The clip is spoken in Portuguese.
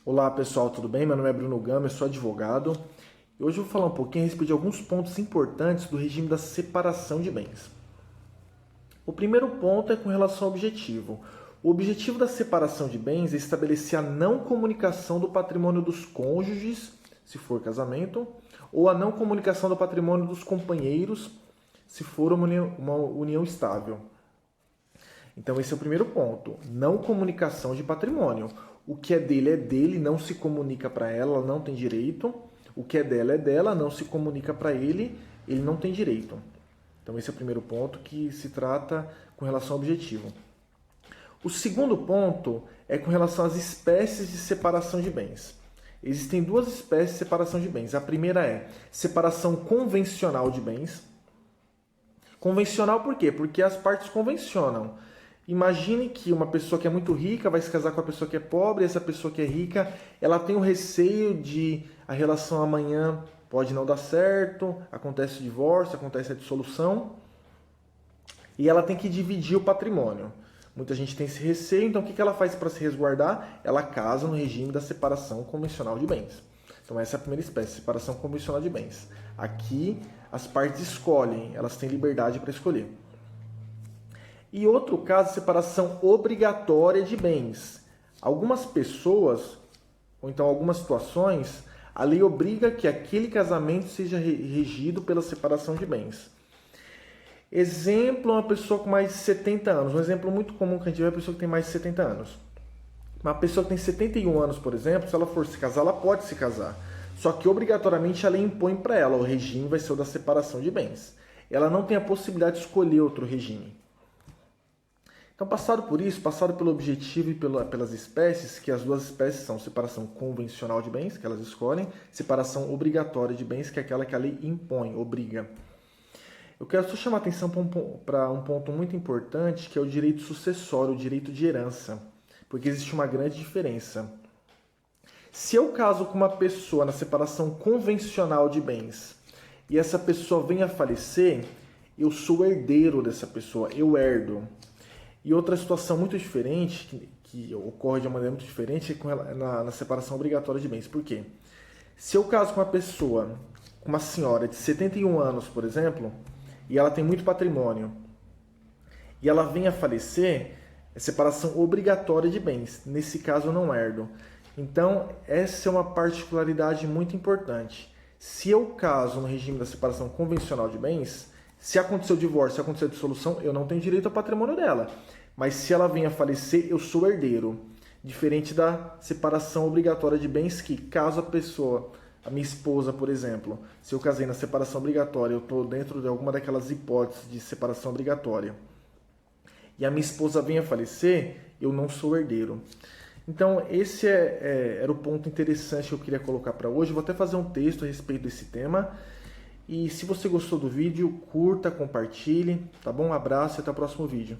Olá pessoal, tudo bem? Meu nome é Bruno Gama, eu sou advogado. E hoje eu vou falar um pouquinho a respeito de alguns pontos importantes do regime da separação de bens. O primeiro ponto é com relação ao objetivo. O objetivo da separação de bens é estabelecer a não comunicação do patrimônio dos cônjuges, se for casamento, ou a não comunicação do patrimônio dos companheiros, se for uma união estável. Então esse é o primeiro ponto, não comunicação de patrimônio. O que é dele, não se comunica para ela, ela não tem direito. O que é dela, não se comunica para ele não tem direito. Então esse é o primeiro ponto que se trata com relação ao objetivo. O segundo ponto é com relação às espécies de separação de bens. Existem duas espécies de separação de bens. A primeira é separação convencional de bens. Convencional por quê? Porque as partes convencionam. Imagine que uma pessoa que é muito rica vai se casar com a pessoa que é pobre, e essa pessoa que é rica, ela tem o receio de a relação amanhã pode não dar certo, acontece o divórcio, acontece a dissolução, e ela tem que dividir o patrimônio. Muita gente tem esse receio, então o que ela faz para se resguardar? Ela casa no regime da separação convencional de bens. Então essa é a primeira espécie, separação convencional de bens. Aqui as partes escolhem, elas têm liberdade para escolher. E outro caso, separação obrigatória de bens. Algumas pessoas, ou então algumas situações, a lei obriga que aquele casamento seja regido pela separação de bens. Exemplo, uma pessoa com mais de 70 anos. Um exemplo muito comum que a gente vê é a pessoa que tem mais de 70 anos. Uma pessoa que tem 71 anos, por exemplo, se ela for se casar, ela pode se casar. Só que obrigatoriamente a lei impõe para ela, o regime vai ser o da separação de bens. Ela não tem a possibilidade de escolher outro regime. Então, passado por isso, passado pelo objetivo e pelas espécies, que as duas espécies são separação convencional de bens, que elas escolhem, separação obrigatória de bens, que é aquela que a lei impõe, obriga. Eu quero só chamar a atenção para um ponto muito importante, que é o direito sucessório, o direito de herança, porque existe uma grande diferença. Se eu caso com uma pessoa na separação convencional de bens, e essa pessoa vem a falecer, eu sou herdeiro dessa pessoa, eu herdo. E outra situação muito diferente, que ocorre de uma maneira muito diferente, é na separação obrigatória de bens. Por quê? Se eu caso com uma pessoa, com uma senhora de 71 anos, por exemplo, e ela tem muito patrimônio, e ela vem a falecer, é separação obrigatória de bens. Nesse caso, eu não herdo. Então, essa é uma particularidade muito importante. Se eu caso no regime da separação convencional de bens, se acontecer o divórcio, se acontecer a dissolução, eu não tenho direito ao patrimônio dela. Mas se ela vem a falecer, eu sou herdeiro. Diferente da separação obrigatória de bens, que caso a pessoa, a minha esposa, por exemplo, se eu casei na separação obrigatória, eu estou dentro de alguma daquelas hipóteses de separação obrigatória, e a minha esposa vem a falecer, eu não sou herdeiro. Então, esse era o ponto interessante que eu queria colocar para hoje. Eu vou até fazer um texto a respeito desse tema. E se você gostou do vídeo, curta, compartilhe, tá bom? Um abraço e até o próximo vídeo.